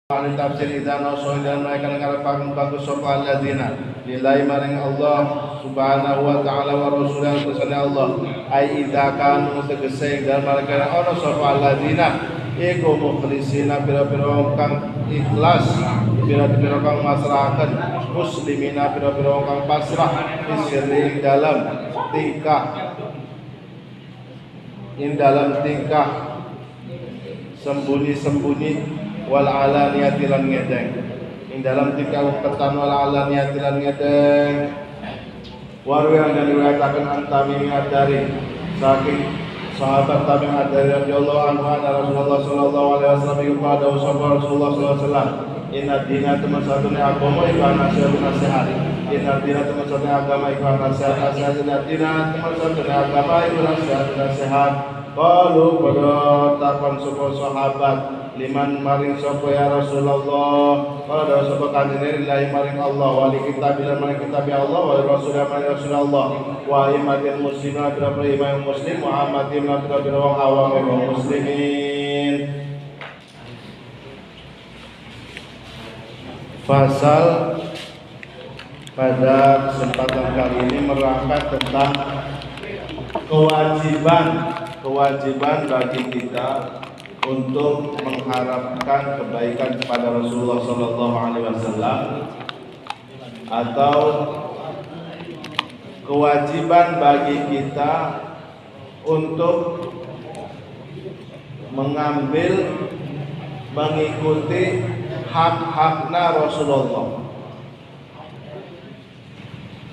Ahli tafsir idana soidan mereka negara bagus sapa alladzina lillahi maring Allah subhanahu wa ta'ala wa rasulullah kusana Allah ai idza kanu tegese dan mereka ana sapa alladzina iku mukhlisina pira-pira kang ikhlas pira-pira kang masrahaken muslimina pira-pira kang pasrah isri dalam tingkah sembunyi-sembunyi wal alaniyati lan ngedeng ing dalam tingkah ketan wal alaniyati lan ngedeng waru yang diriwayatkan An-Tamimi Ad-Dari saking sahabat Tamim Ad-Dari radhiyallahu anhu Rasulullah sallallahu alaihi wasallam kepada Rasulullah sallallahu alaihi wasallam inna dina teman satunya agama iku nasihat inna dina teman satunya agama iku nasihat inna dina teman satunya agama iku nasihat qalu pada takon sapa sahabat liman maring sapa ya Rasulullah pada sapa kanjeng lillahi maring Allah wali kitab lan maring kitab Allah wali rasulullah maring Rasulullah wa imatil muslimin berapa imam muslim Muhammadin berapa wong awam wong muslimin. Pasal pada kesempatan kali ini merangkai tentang kewajiban bagi kita untuk mengharapkan kebaikan kepada Rasulullah sallallahu alaihi wasallam atau kewajiban bagi kita untuk mengikuti hak-hakna Rasulullah.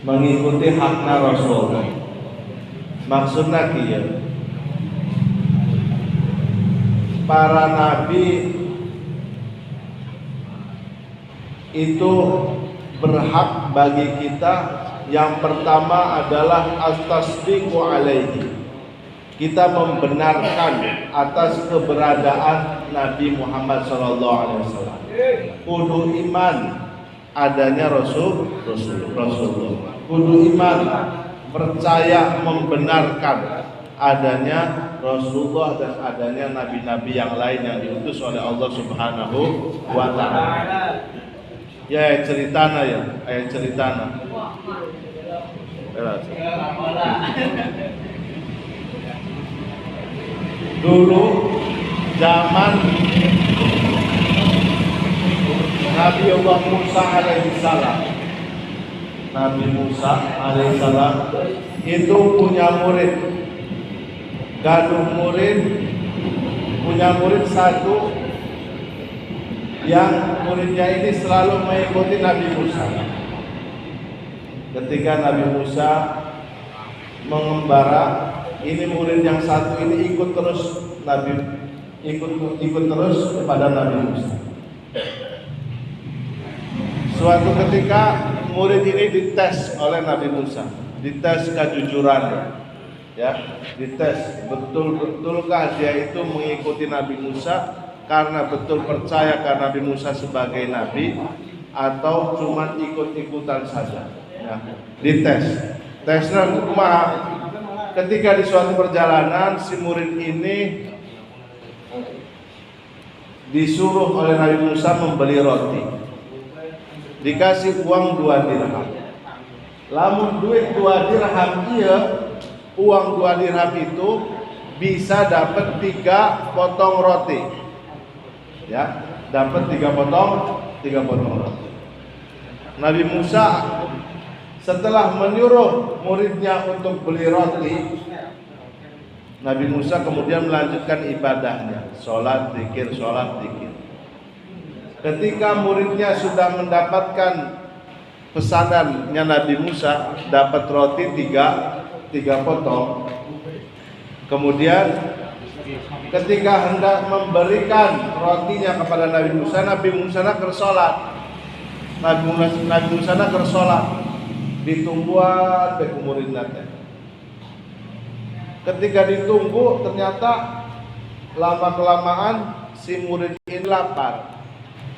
Mengikuti hakna Rasulullah. Maksudnya kieu para nabi itu berhak bagi kita. Yang pertama adalah at-tasdiqu alaihi, kita membenarkan atas keberadaan Nabi Muhammad SAW. Kudu iman adanya Rasulullah. Kudu iman percaya membenarkan adanya Rasulullah dan adanya nabi-nabi yang lain yang diutus oleh Allah Subhanahu wa ta'ala. Ya ceritana. Dulu zaman Nabi Allah Musa alaihissalam, Nabi Musa alaihissalam itu punya murid, punya murid satu yang muridnya ini selalu mengikuti Nabi Musa. Ketika Nabi Musa mengembara, ini murid yang satu ini ikut terus kepada Nabi Musa. Suatu ketika murid ini dites oleh Nabi Musa, dites kejujurannya, ya, dites betulkah dia itu mengikuti Nabi Musa karena betul percaya karena Nabi Musa sebagai nabi atau cuma ikut-ikutan saja. Ya, dites. Tesnya ketika di suatu perjalanan si murid ini disuruh oleh Nabi Musa membeli roti. Dikasih uang 2 dirham. Lamun duit 2 dirham iya, uang 2 dirham itu bisa dapat 3 potong roti. Ya, dapat 3 potong roti. Nabi Musa setelah menyuruh muridnya untuk beli roti, Nabi Musa kemudian melanjutkan ibadahnya, sholat, zikir. Ketika muridnya sudah mendapatkan pesanannya Nabi Musa, dapat roti 3 potong. Kemudian ketika hendak memberikan rotinya kepada Nabi Musa nak kersolat. Nabi Musa nak kersolat. Ditungguan ke murid nanti. Ketika ditunggu ternyata lama kelamaan si murid ini lapar.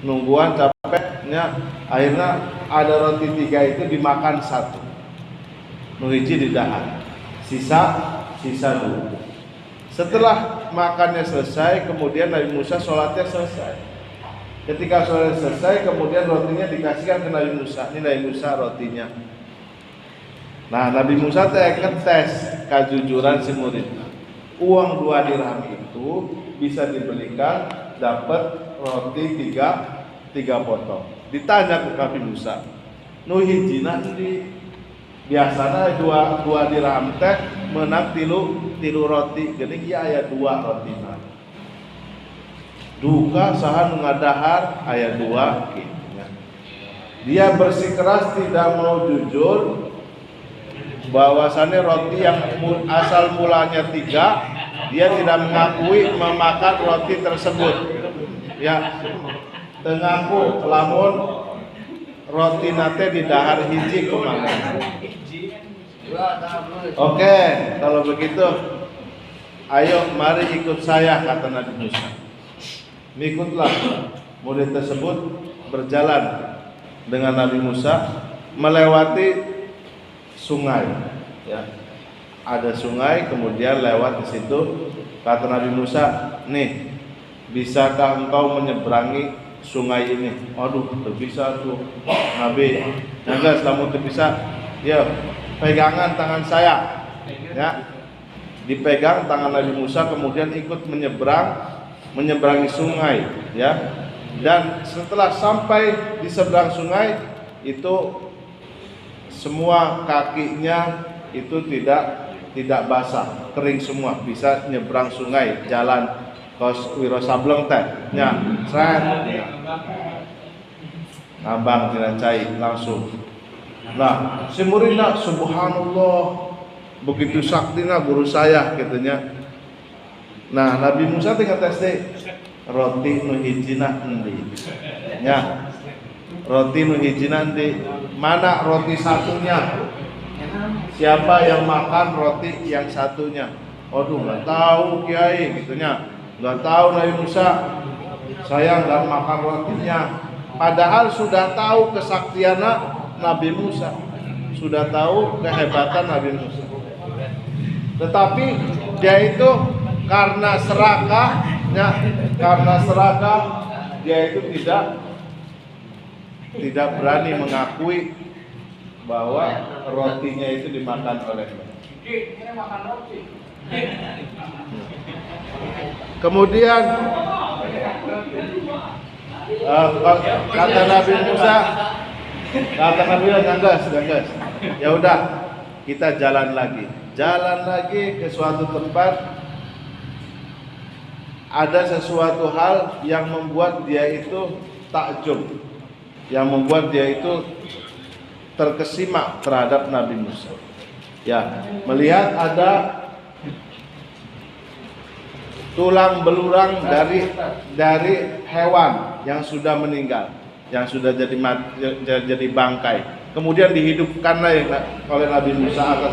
Nungguan capeknya, akhirnya ada roti 3 itu dimakan 1. Nuhiji didahar. Sisa 2. Setelah makannya selesai, kemudian Nabi Musa sholatnya selesai. Ketika sore selesai, kemudian rotinya dikasihkan ke Nabi Musa. Ini Nabi Musa rotinya. Nah, Nabi Musa ngetes kejujuran si murid. Uang 2 dirham itu bisa dibelikan dapat roti 3 potong. Ditanya ke Nabi Musa, nu hijina di biasanya 2 dirham teh menang tilu roti. Geuning ieu aya 2 rotina. Duka saha nu ngadahar aya 2 kitu. Dia bersikeras tidak mau jujur bahwasannya roti yang asal mulanya 3, dia tidak mengakui memakan roti tersebut. Ya, tengaku lamun roti nate di dahar hiji kumaha. Oke, kalau begitu ayo mari ikut saya, kata Nabi Musa. Ikutlah. Murid tersebut berjalan dengan Nabi Musa melewati sungai. Ya, ada sungai, kemudian lewat di situ. Kata Nabi Musa, nih, bisakah engkau menyeberangi sungai ini? Aduh, terbisa tuh Nabi. Naga, selamu terbisa. Ya, pegangan tangan saya. Ya, dipegang tangan Nabi Musa, kemudian ikut menyeberangi sungai, ya. Dan setelah sampai di seberang sungai itu semua kakinya itu tidak basah, kering semua, bisa nyebrang sungai, jalan kos Wiro Sableng teh nya sret ya. Abang tidak cai langsung. Nah, si muridna subhanallah, begitu saktina guru saya katanya. Nah, Nabi Musa tinggal tes deh, roti nu hijina endi. Ya. Roti nu hijina endi? Mana roti satunya? Siapa yang makan roti yang satunya? Waduh, nggak tahu Kiai gitunya. Nggak tahu Nabi Musa. Saya nggak makan rotinya. Padahal sudah tahu kesaktiannya Nabi Musa. Sudah tahu kehebatan Nabi Musa. Tetapi dia itu karena serakah dia itu tidak berani mengakui bahwa rotinya itu dimakan olehnya. Kemudian kata Nabi Musa, kata Nabi Musa, ya udah, kita jalan lagi ke suatu tempat. Ada sesuatu hal yang membuat dia itu takjub, yang membuat dia itu terkesima terhadap Nabi Musa. Ya, melihat ada tulang belulang dari hewan yang sudah meninggal, yang sudah jadi bangkai. Kemudian dihidupkan oleh Nabi Musa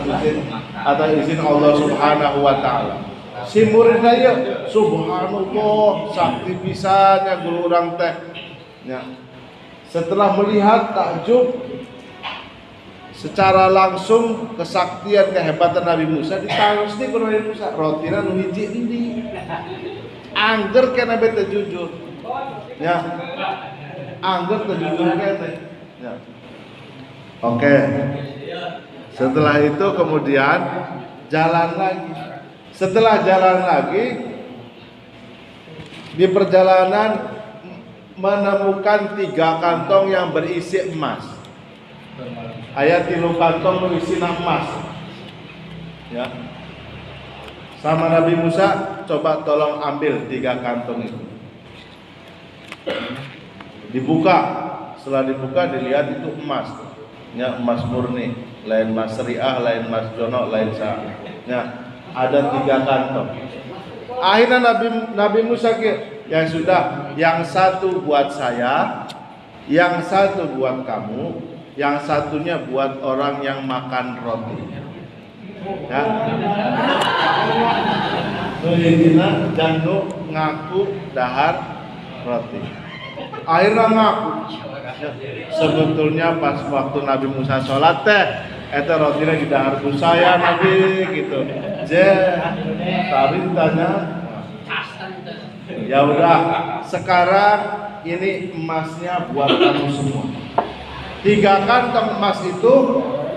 atas izin Allah Subhanahu wa taala. Si muridnya ya, subhanallah, sakti pisahnya gulurang teh. Ya. Setelah melihat takjub secara langsung kesaktian kehebatan Nabi Musa, ditangis nih Nabi Musa, rotina nu hiji endi. Angger kena bete jujur. Ya. Angger teu jujur kene. Ya. Oke. Setelah itu kemudian jalan lagi. Setelah jalan lagi, di perjalanan menemukan 3 kantong yang berisi emas. Aya 3 kantong berisi emas. Ya. Sama Nabi Musa, coba tolong ambil 3 kantong itu. Dibuka, setelah dibuka dilihat itu emas. Ya, emas murni, lain emas syariah, lain emas jono, lain sah. Ya. Ada 3 kantong. Akhirnya Nabi Musa ya sudah, yang satu buat saya, yang satu buat kamu, yang satunya buat orang yang makan roti. Ya. Nuyidina dan nu ngaku dahar roti. Akhirnya ngaku. Sebetulnya pas waktu Nabi Musa sholat teh, eta rotinya di dahar saya Nabi gitu. Tapi tanya, ya udah, sekarang ini emasnya buat kamu semua. 3 kantong emas itu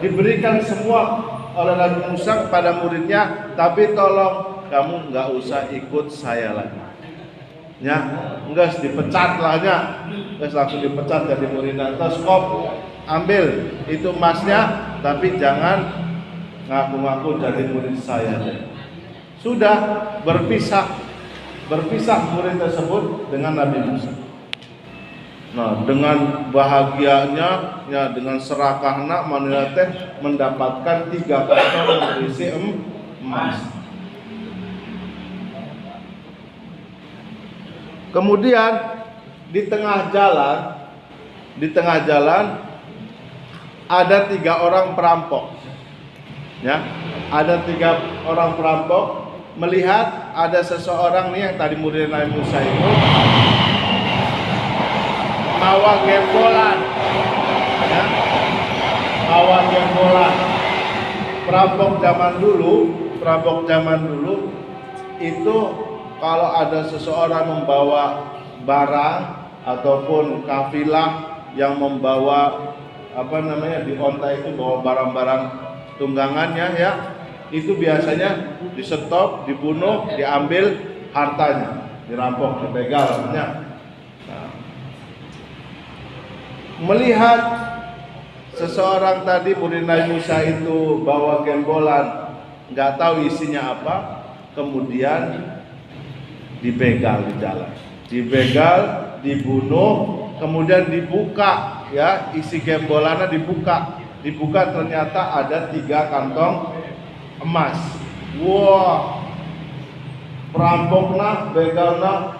diberikan semua oleh Nabi Musa kepada muridnya, tapi tolong kamu nggak usah ikut saya lagi. Ya, enggak dipecat lah ya. Enggak langsung dipecat dari muridnya. Terus kop ambil itu emasnya, tapi jangan ngaku-ngaku jadi murid saya. Sudah berpisah murid tersebut dengan Nabi Musa. Nah, dengan bahagianya, ya, dengan serakahna manusia teh mendapatkan 3 kantong berisi emas. Kemudian di tengah jalan ada 3 orang perampok. Ya, ada 3 orang perampok melihat ada seseorang nih yang tadi murid Nabi Musa itu mawa gembolan, ya, mawa gembolan. Perampok zaman dulu itu kalau ada seseorang membawa barang ataupun kafilah yang membawa di onta itu bawa barang-barang tunggangannya, ya, itu biasanya di-stop, dibunuh, diambil hartanya, dirampok, dibegal. Melihat seseorang tadi murid Nabi Musa itu bawa gembolan, nggak tahu isinya apa, kemudian dibegal di jalan, dibunuh, kemudian dibuka, ya, isi gembolannya dibuka ternyata ada 3 kantong emas. Wah, perampokna, begalna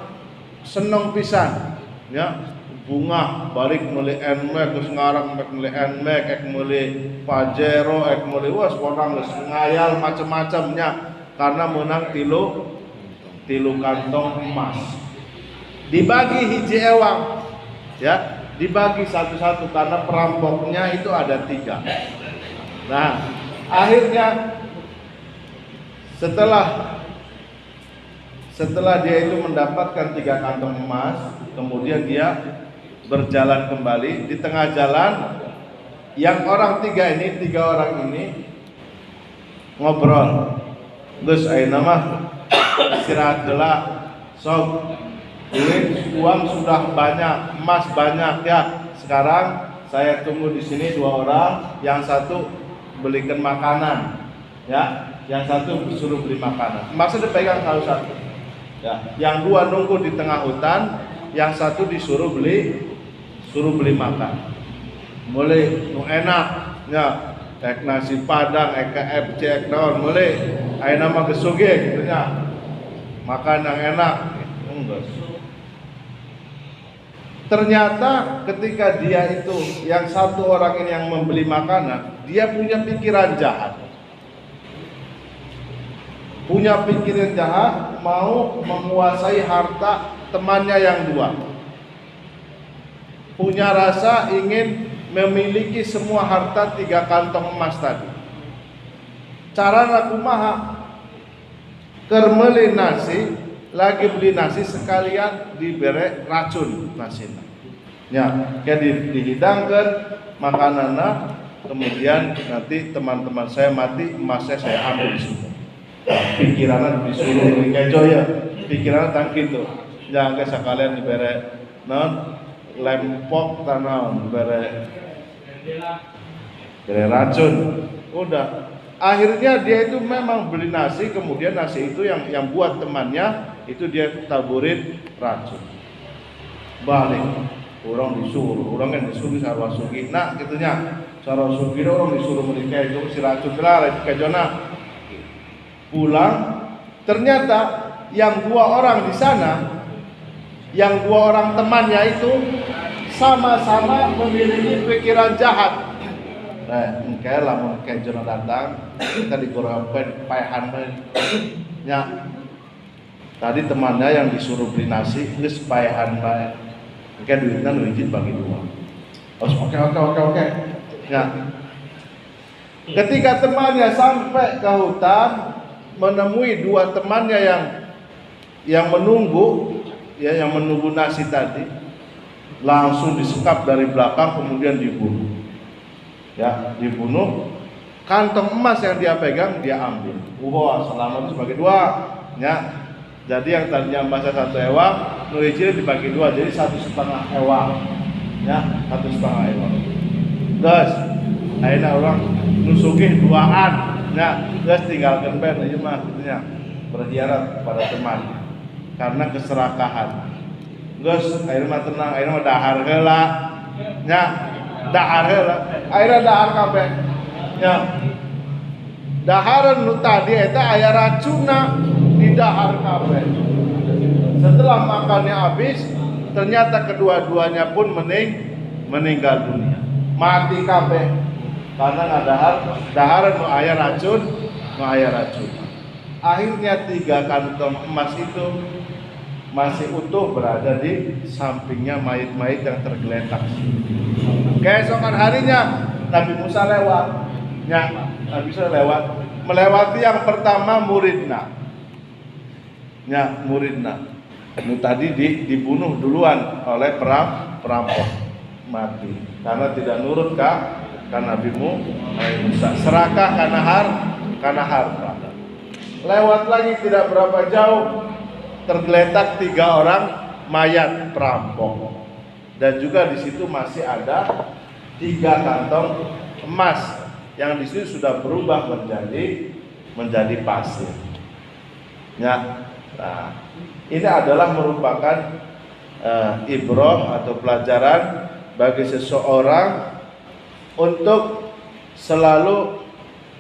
seneng pisan, ya. Bunga balik mulai enmek terus ngarang mulai enmek mulai pajero mulai was orang ngayal macam-macamnya karena menang tilu kantong emas. Dibagi hiji ewang, ya, dibagi satu-satu karena perampoknya itu ada 3. Nah, akhirnya setelah dia itu mendapatkan 3 kantong emas, kemudian dia berjalan kembali. Di tengah jalan yang orang 3 orang ini ngobrol, "Gus, ayeuna mah istirahat heula, sok duit uang sudah banyak, emas banyak, ya. Sekarang saya tunggu di sini 2 orang, yang satu belikan makanan, ya, yang satu disuruh beli makanan. Emasnya dipegang salah satu, ya. Yang 2 nunggu di tengah hutan, yang satu disuruh beli makan. Mulai nu enak, ya, kayak nasi padang, KFC, naon, mulai ayeuna mah geus sugih gitu nya. Makan yang enak. Enggak. Ternyata ketika dia itu, yang satu orang ini yang membeli makanan, dia punya pikiran jahat. Mau menguasai harta temannya yang 2. Punya rasa ingin memiliki semua harta 3 kantong emas tadi. Cara kumaha? Keur meuli nasi, lagi beli nasi sekalian dibere racun nasina. Ya, kayak dihidangkan makanannya, kemudian nanti teman-teman saya mati, emasnya saya ambil semua. Pikirannya disuruh kejo, ya, pikirannya tak gitu. Jangan sekalian dibere lempok tanah, bere racun. Udah, akhirnya dia itu memang beli nasi, kemudian nasi itu yang buat temannya itu dia taburin racun. Balik, orang kan disuruh sarwa sugi, nah gitunya sarwa sugi orang disuruh menikah itu si racun lah kejona. Pulang, ternyata yang 2 orang di sana, yang 2 orang temannya itu sama-sama memiliki pikiran jahat. Nah, engke lamun kejona datang, kita digorengkan paehan nya. Tadi temannya yang disuruh beli nasi geus paehan bae. Engke duitna nu hiji bagi 2. Oke. Ya. Ketika temannya sampai ke hutan, menemui 2 temannya yang menunggu, ya, yang menunggu nasi tadi. langsung disekap dari belakang kemudian dibunuh. Ya, dibunuh. Kantong emas yang dia pegang dia ambil. Selama itu sebagai dua. Ya. Jadi yang tadinya emasnya 1 ewang, nu hiji dibagi 2 jadi 1,5 ewang. Ya, 1,5 ewang. Terus akhirnya orang nusugih duaan. Ya, terus tinggalkan pen aja mah ya, berkhianat kepada teman karena keserakahan. Terus akhirnya tenang, akhirnya dahar heula. Ya, dahar heula. Akhirnya dahar kabeh. Ya. Daharan nu tadi eta aya racuna di dahar kabeh. Setelah makannya habis, ternyata kedua-duanya pun meninggal dunia. Mati kabeh. Karena daharan nu aya racun, Akhirnya 3 kantong emas itu masih utuh berada di sampingnya mayit-mayit yang tergeletak. Keesokan harinya Nabi Musa lewat. Ya, Nabi Musa lewat, melewati yang pertama muridna. Ya, muridna. Ini tadi dibunuh duluan oleh perampok, mati karena tidak nurut Nabi Musa. Serakah karena harta. Lewat lagi tidak berapa jauh tergeletak 3 orang mayat perampok. Dan juga di situ masih ada 3 kantong emas yang di situ sudah berubah menjadi pasir. Ya. Nah, ini adalah merupakan ibrah atau pelajaran bagi seseorang untuk selalu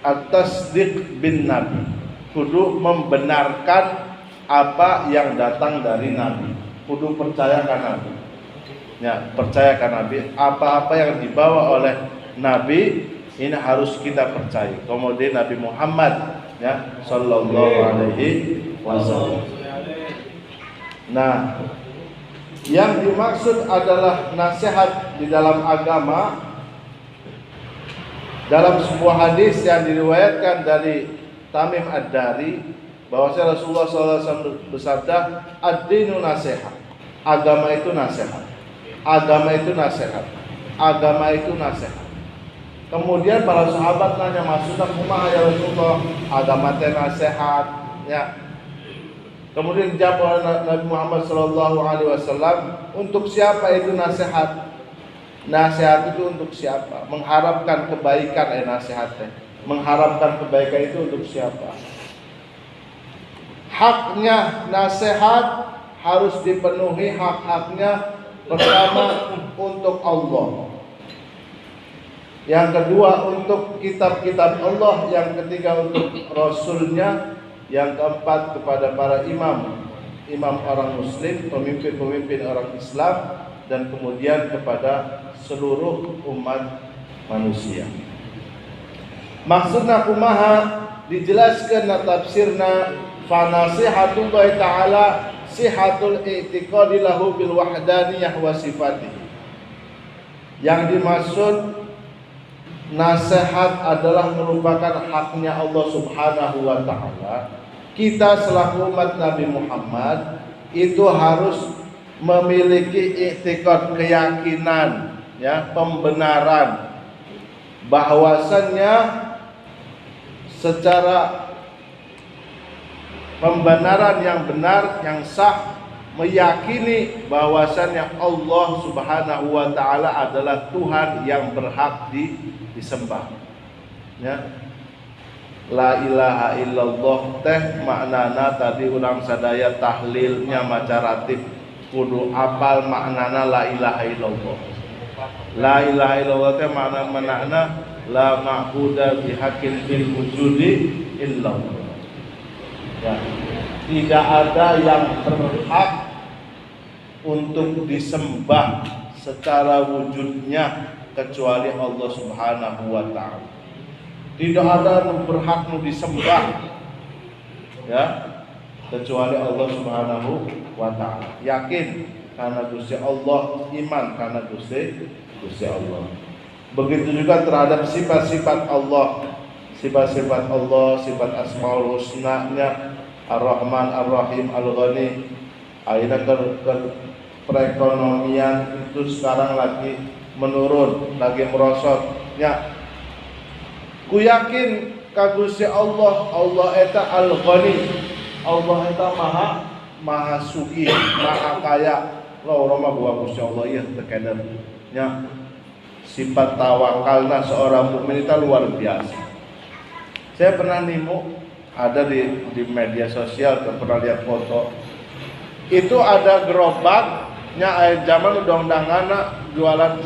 at-tasdiq bin nabi, kudu membenarkan apa yang datang dari nabi, kudu percayakan nabi. Ya, percayakan nabi, apa-apa yang dibawa oleh nabi ini harus kita percaya. Kemudian Nabi Muhammad ya sallallahu alaihi wasallam. Nah, yang dimaksud adalah nasihat di dalam agama. Dalam sebuah hadis yang diriwayatkan dari Tamim Ad-Dari, bahwasanya Rasulullah SAW bersabda, ad-dinu nasihat. Agama itu nasihat. Agama itu nasihat. Agama itu nasihat. Kemudian para sahabat nanya, maksudnya kumaha ya Rasulullah? Agama teh nasihat. Ya. Kemudian dijawab oleh Nabi Muhammad SAW, untuk siapa itu nasihat? Nasihat itu untuk siapa? Mengharapkan kebaikan nasihatnya. Mengharapkan kebaikan itu untuk siapa? Haknya nasihat harus dipenuhi, hak-haknya pertama untuk Allah. Yang kedua untuk kitab-kitab Allah, yang ketiga untuk Rasulnya, yang keempat kepada para imam orang muslim, pemimpin orang Islam, dan kemudian kepada seluruh umat manusia. Maksudna kumaha dijelaskan na tafsirna fa nasihatullah ta'ala sihatul i'tiqadi lahu bil wahdaniyah wa sifatihi. Yang dimaksud nasihat adalah merupakan haknya Allah Subhanahu wa ta'ala. Kita selaku umat Nabi Muhammad itu harus memiliki i'tiqad, keyakinan, ya, pembenaran bahwasannya secara pembenaran yang benar, yang sah, meyakini bahwasannya Allah Subhanahu wa ta'ala adalah Tuhan yang berhak disembah. Ya. La ilaha illallah teh maknana tadi ulang sadaya tahlilnya maca ratib kudu apal maknana la ilaha illallah. La ilaha illallah teh makna la ma'budu bihaqqin bil wujudi illallah. Ya. Tidak ada yang berhak untuk disembah secara wujudnya kecuali Allah Subhanahu wa ta'ala. Tidak ada yang berhak disembah, ya, kecuali Allah Subhanahu wa ta'ala. Yakin karena Gusti Allah, iman karena Gusti Allah. Begitu juga terhadap sifat-sifat Allah, sifat-sifat Allah, sifat Asmaul Husna-Nya, Ar-Rahman, Ar-Rahim, Al-Ghani. Akhirnya perekonomian itu sekarang lagi menurun, lagi merosot. Ya, ku yakin ka Gusti Allah, Allah eta Al-Ghani, Allah eta maha sugih, maha kaya. Lo mah gua Gusti Allah ya tekeder. Ya, sifat tawakalna seorang mukmin itu luar biasa. Saya pernah nemu ada di media sosial, pernah lihat foto. Itu ada gerobaknya zaman undang-undangana jualan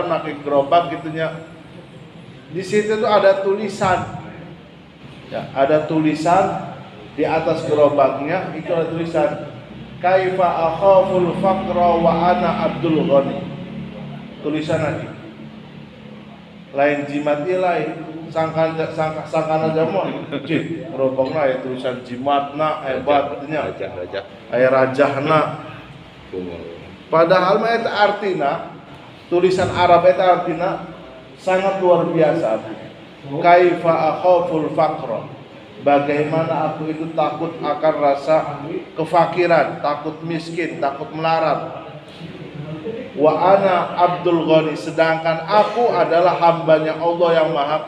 pakai gerobak gitunya. Di situ tuh ada tulisan. Ya, ada tulisan di atas gerobaknya itu ada tulisan Kaifa akhaful faqra wa ana Abdul Ghani. Tulisan lagi. Lain jimati lain sangkana jamu cik gerobakna ya tulisan jimatna hebatnya rajahna. Padahal mah eta artina tulisan Arab eta artina sangat luar biasa. Kaifa akhaful faqra, bagaimana aku itu takut akan rasa kefakiran, takut miskin, takut melarat. Wa ana Abdul Ghani, sedangkan aku adalah hambanya Allah yang maha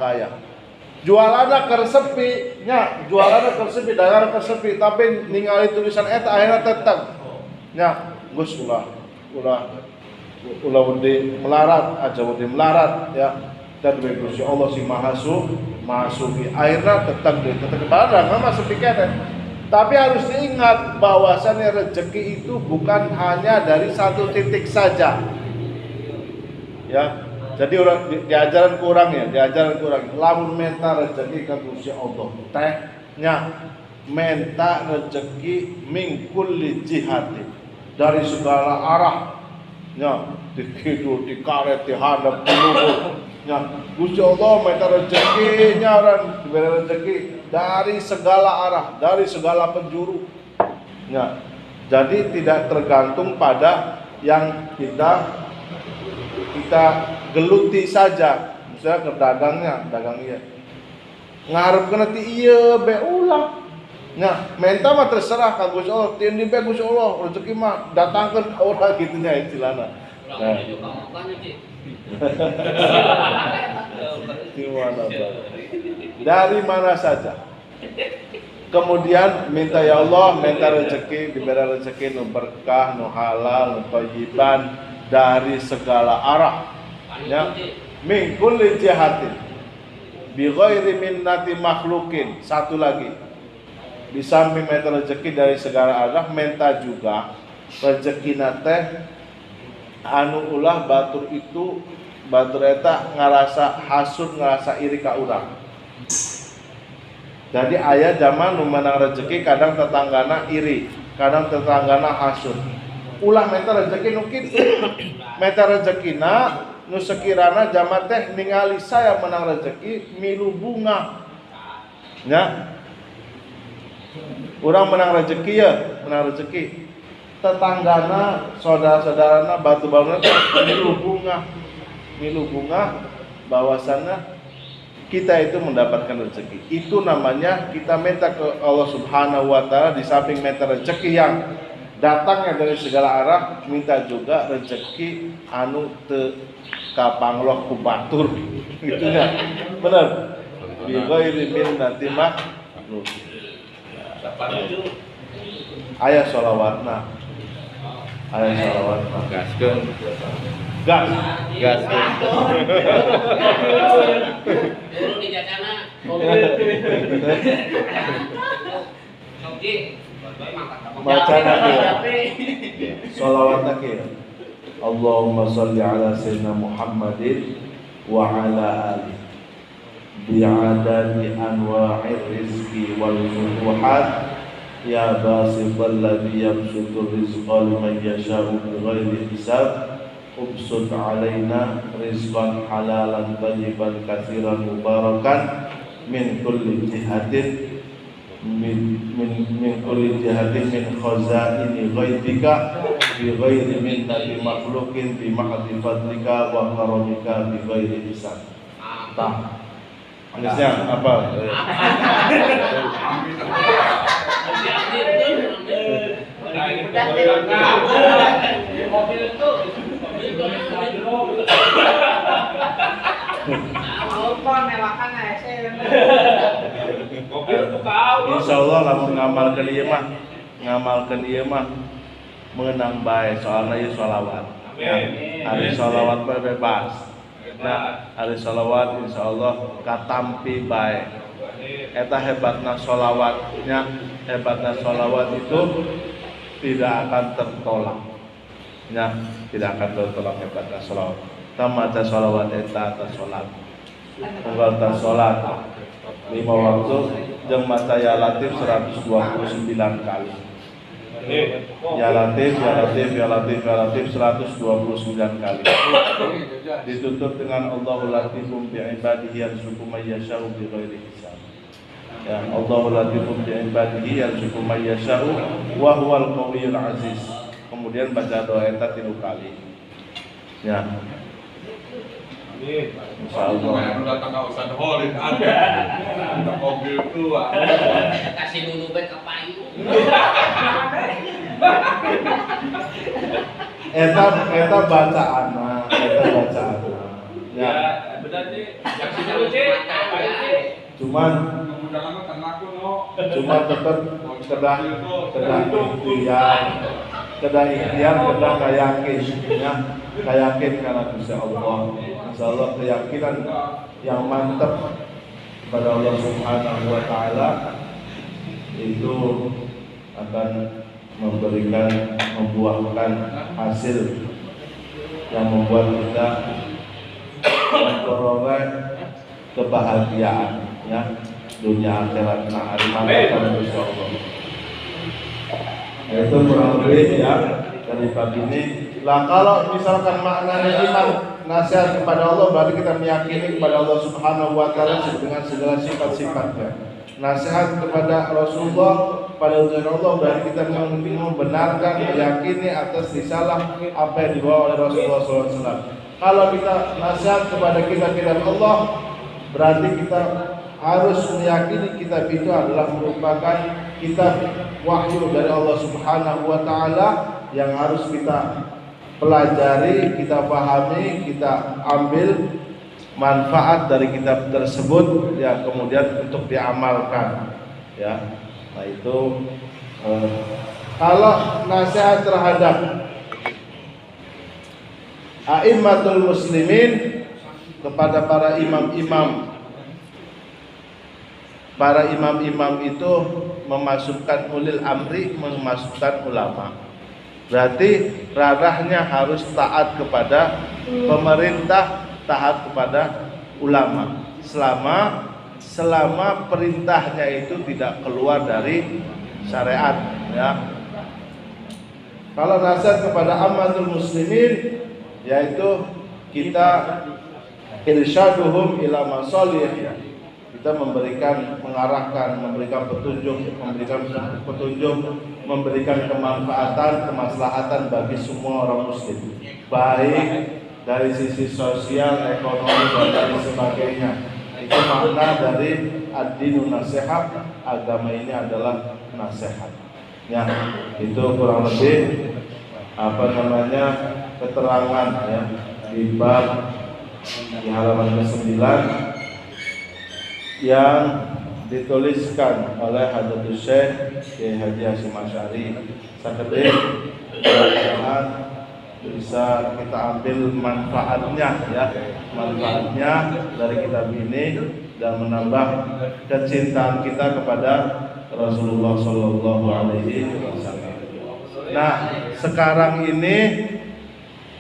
kaya. Jualanna kersepi, dagangan kersepi, tapi ningali tulisan eta akhirnya tetep. Nya, Gus ulah wedi melarat, aja wedi melarat ya. Dan Gusti Allah si maha sugi. Akhirnya tetep barang mah sepi kene. Tapi harus diingat bahwasannya rezeki itu bukan hanya dari satu titik saja. Ya. Jadi orang diajaran kurang. Lamun menta rezeki ka Gusti Allah. Teh nya menta rezeki min kulli jihati, dari segala arah. Ya, dikidul, dikaret, dihadap, dilubur. Ya, Gusti Allah minta rezekinya orang diberi rezeki dari segala arah, dari segala penjuru. Ya, jadi tidak tergantung pada yang kita geluti saja. Misalnya ke dagang iya. Ngarep kena ti ieu be ulah. Nah, menta mah terserah ka Gusti Allah, tieun di be Gusti Allah, rezeki mah datangkeun ka urang kitu nya istilahna. Nah. Dari mana saja. Kemudian minta ya Allah, minta rezeki, diberi rezeki nu berkah, nu halal, nu thayyiban dari segala arah. Ya, min kulli jihatin bi ghairi minnati makhlukin. Satu lagi. Di samping minta rezeki dari segala arah, minta juga rezeki teh anu ulah batur eta ngarasa hasud, ngarasa iri ka urang. Jadi aya zaman nu menang rezeki kadang tetanggana iri, kadang tetanggana hasud. Ulah minta rezeki nu kitu. Minta rezekina nu sekirana zaman teh ningali saya menang rezeki milu bunga. Nya. Urang menang rezeki. Tetanggana, saudara-saudarana, batu-batuna milu bunga bahwasannya kita itu mendapatkan rezeki. Itu namanya kita minta ke Allah Subhanahu wa taala, di samping minta rezeki yang datangnya dari segala arah, minta juga rezeki anu teu kapangloh ku batur. Gitunya. Benar. Bi ghairi minnati makhluq. Aya sholawatna. Gaskeun. Gas. Dulu di jatana. Bacana sholawatna kieu. Allahumma shalli ala sayyidina Muhammadin wa ala alihi bi'adadi anwa'ir rizqi wal futuhat. Ya basital ladzi yabsutur rizqa liman yasha'u bighairi hisab, ubsut alaina rizqan halalan thayyiban katsiran mubarakan min kulli jihatin min kulli jihatin min khazaini ghaibika bi ghairi minnati makhluqin bi mahdi fadlika wa karamika bi ghairi hisab. Tah. Tulisnya apa? Mobil itu mewakan Insya Allah lamun ngamalkan ieu mah mengenang bae soalna ieu sholawat. Hari sholawat mah bebas. Nah, hari sholawat insya Allah katampi bae. Eta hebatna sholawatnya, hebatna sholawat itu tidak akan tertolak. Ya, tidak akan tertolak hebatna sholawat. Tamata sholawat eta ta sholat. Unggal ta sholat 5 waktu jeung maca ya latif 129 kali. Ya latif 129 kali. Ditutup dengan Allahu latifum bi ibadihi yarzuqu may yasha'u bi ghairi hisab. Ya, Allahu latifum bi ibadihi yarzuqu may yasha'u wa huwal qawiyyul aziz. Kemudian baca doa eta 3 kali. Ya. Insyaallah. Datang ke Ustaz Holid ada. Untuk mobil tua. kasih dulu ke payu. Eta bacaan. Ya, Benar sih. Yang sini sih, cuman tetap kedah ikhtiar kayakin karena Gusti Allah. Insyaallah keyakinan yang mantap kepada Allah Subhanahu wa taala itu akan membuahkan hasil yang membuat kita memperoleh kebahagiaan ya dunia akhirat hari mantap insyaallah. Itu kurang lebih ya dari bab ini. Lah kalau misalkan maknanya iman nasihat kepada Allah berarti kita meyakini kepada Allah Subhanahu wa taala dengan segala sifat-sifatnya. Nasihat kepada Rasulullah pada utusan Allah berarti kita membenarkan meyakini atas risalah apa yang dibawa oleh Rasulullah SAW. Kalau kita nasihat kepada kita Allah berarti kita harus meyakini kitab itu adalah merupakan kitab wahyu dari Allah Subhanahu wa taala yang harus kita pelajari, kita pahami, kita ambil manfaat dari kitab tersebut ya kemudian untuk diamalkan ya. Nah itu kalau nasihat terhadap a'immatul muslimin kepada para imam-imam itu memasukkan ulil amri, memasukkan ulama. Berarti ranahnya harus taat kepada pemerintah, taat kepada ulama. Selama perintahnya itu tidak keluar dari syariat ya. Kalau nasihat kepada ammatul muslimin yaitu kita irsyaduhum ila masalih ya. Kita mengarahkan, memberikan petunjuk, memberikan kemanfaatan, kemaslahatan bagi semua orang muslim. Baik dari sisi sosial, ekonomi dan lain sebagainya. Itu makna dari ad-dinu nasihat, agama ini adalah nasihat. Ya, itu kurang lebih keterangan ya di bab di halaman ke-9 yang dituliskan oleh Hadratus Syekh Kiai Haji Hasyim Asy'ari. Sakedeh mudah-mudahan bisa kita ambil manfaatnya ya, manfaatnya dari kitab ini dan menambah kecintaan kita kepada Rasulullah Shallallahu Alaihi Wasallam. Nah, sekarang ini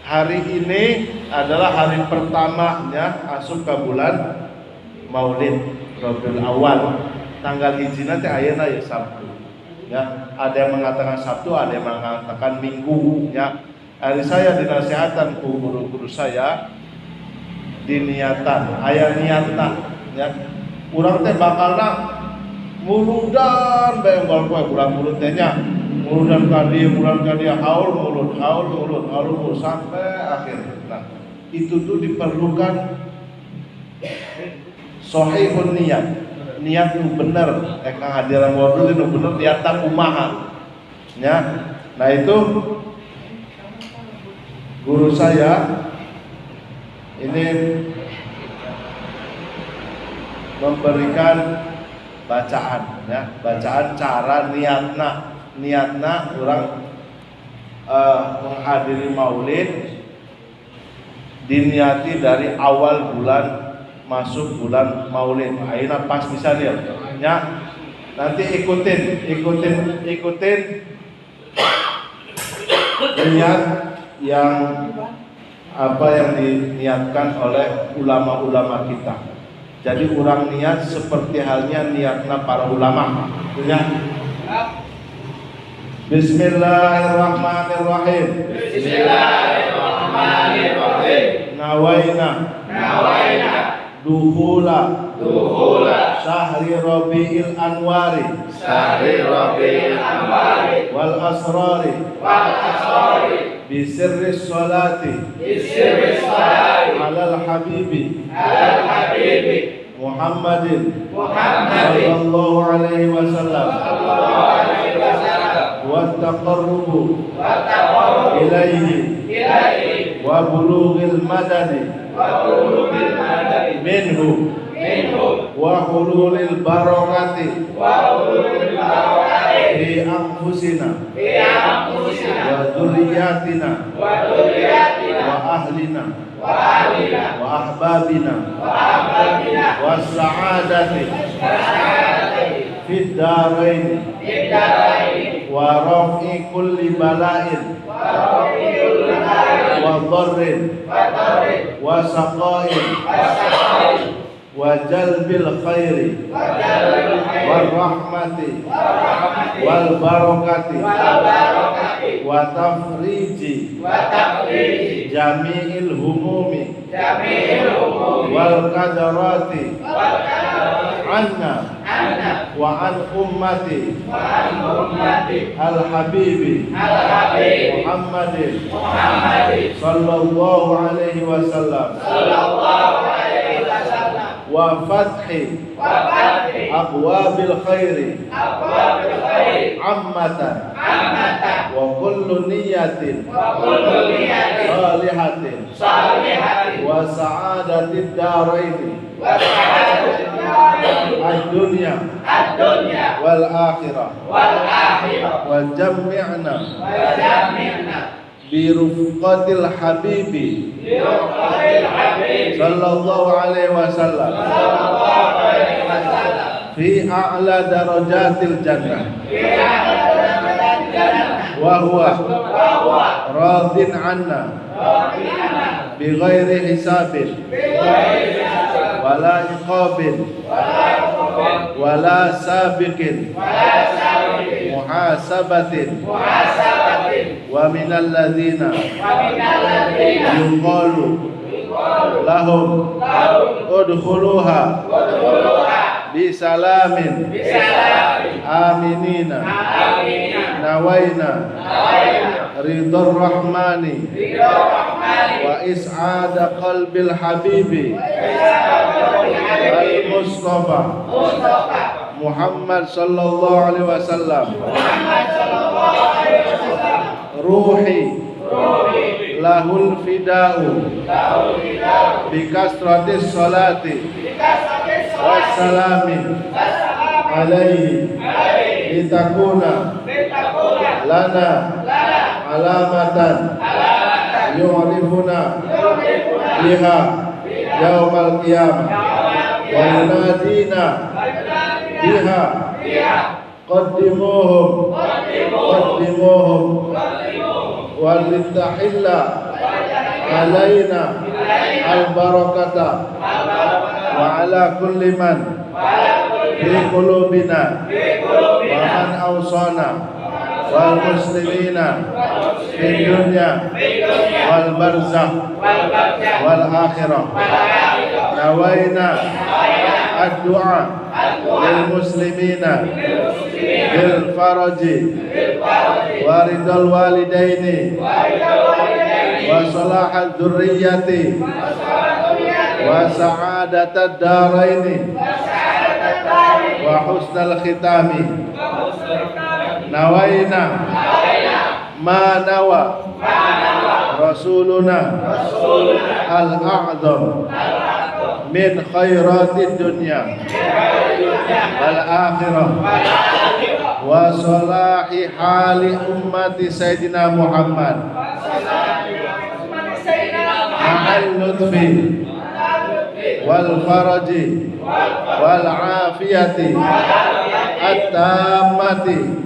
hari ini adalah hari pertamanya masuk ke bulan Maulid Rabiul Awal. Tanggal hijrina teh ayeuna ya Sabtu. Ya, ada yang mengatakan Sabtu, ada yang mengatakan Minggu ya. Hari saya dinasihatkan ku guru-guru saya diniatan, aya niatna ya. Urang teh bakalna muludan bae unggal poe bulan mulut teh nya. Muludan ka dieu haul mulut sampai akhir. Nah, itu tuh diperlukan sahihun niat nu bener kang hadiran wadul nu bener niatna kumaha nya Nah itu guru saya ini memberikan bacaan ya, bacaan cara niatna orang menghadiri maulid diniati dari awal bulan masuk bulan maulid. Aina pas bisa dia ya. Nanti ikutin niat yang apa yang diniatkan oleh ulama-ulama kita. Jadi orang niat seperti halnya niatnya para ulama. Ya. Bismillahirrahmanirrahim. Bismillahirrahmanirrahim. Nawaina duhula syahri rabi'il anwari wal asrari bisirri sholati alal habibi Muhammadin sallallahu alaihi wasallam wa taqarrubu ilaihi wa bulughil madadi minhu wa hululil barakati fi anfusina wa dhurriyyatina wa ahlina wa ahbabina wa sa'adati fid darain wa raf'i kulli bala'in wa dharrin wa saqa'in wa jalbil khairi wal rahmati wal barakati wa tafriji jami'il humumi wal qadarati anna wa an ummati al habibi Muhammadin sallallahu alaihi wasallam wa fathi abwabil khairi ammatan wa kullu niyatin salihatin wa sa'adatid darain ad-dunya wal akhirah wa jammi'na bi rufqatil habibi sallallahu alaihi wasallam fi a'la darajatil jannah wa huwa radin anna bi ghairi hisabin wala iqabin wala sabiqin muhasabatin wa minal ladzina yuqalu lahum udkhuluha bisalamin aminina nawaina ridhar rahmani wa is'ada qalbil habibi al mustafa Muhammad sallallahu alaihi wasallam ruhi lahul fida'u bikasratis salati wassalamin alaihi litakuna lana alamatan yu'rifuna biha yaumal qiyamah wa yunadina biha qaddimuhum walitahilla alaina al-barakata wa ala kulli man fi qulubina wa man awsana wal muslimina fi dunya wal barzakh wal akhirah nawaina ad-du'a lil muslimina bil faraji wa ridal walidaini wa salahad dzurriyyati wa sa'adatad daraini wa husnal khitami nawaina ma nawa Rasuluna al-a'zam min khairatid dunya wal akhirah wa salahi hali ummati Sayyidina Muhammad ma'al lutfi wal faraji wal afiyati at-tammati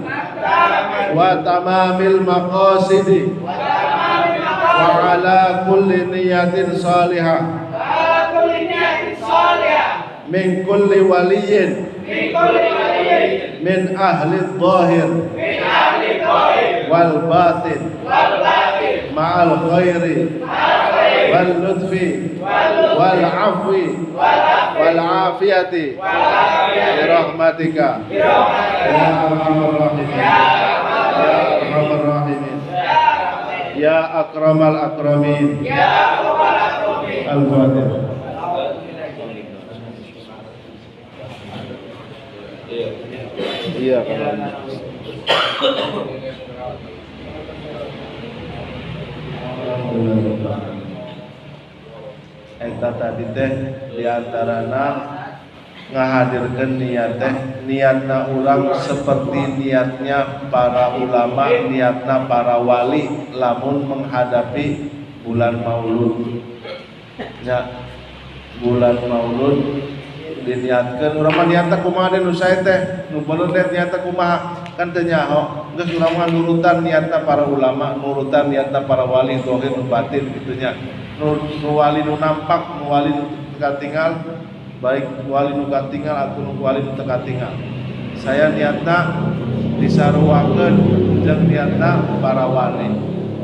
wa tamamil maqasidi wa ala kulli niyatin salihah min kulli waliyin min ahli dhahir wal batin ma'al khairi wal lutfi wal afwi wal afiyati bi rahmatika ya arhamar rahimin ya arhamar rahimin ya akramal akramin al-fatihah. Iya kan. Eta tadi teh diantarana ngahadirkeun niat teh niatna urang seperti niatnya para ulama, niatna para wali lamun menghadapi bulan Maulud. Ya, bulan Maulud diniatkeun urang mah niatna kumaha nu sae teh nu beuleuh teh niatna kumaha kan teu nyaho geus urang mah nurutan niatna para ulama, nurutan niatna para wali zahir nu batin kitu nya. Nu wali nu nampak, nu wali nu katinggal, baik wali nu katinggal ataupun wali nu teu katinggal. Saya niatna disaruakeun jeung niatna para wali.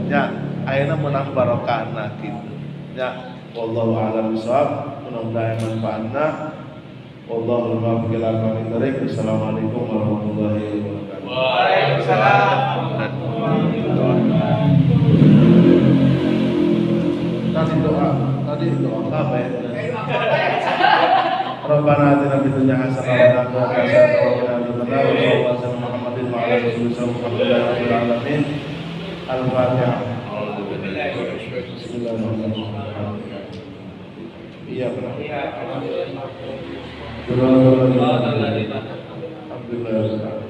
Nya ayeuna meunang barokahna kitu. Nya wallahu a'lam bishawab. Mudah-mudahan manfaatna. Wallahul muwaffiq ila aqwamit thoriq. Assalamualaikum warahmatullahi wabarakatuh. Waalaikumsalam. Tadi doa apa ya? Rabbana atina fid dunya hasanah wa fil akhirati hasanah wa qina adzabannar. Wa sallallahu alaihi Muhammadin wa ala alihi wasallam. Al-Fatihah. Bismillahirrahmanirrahim. Iya benar. Alhamdulillah.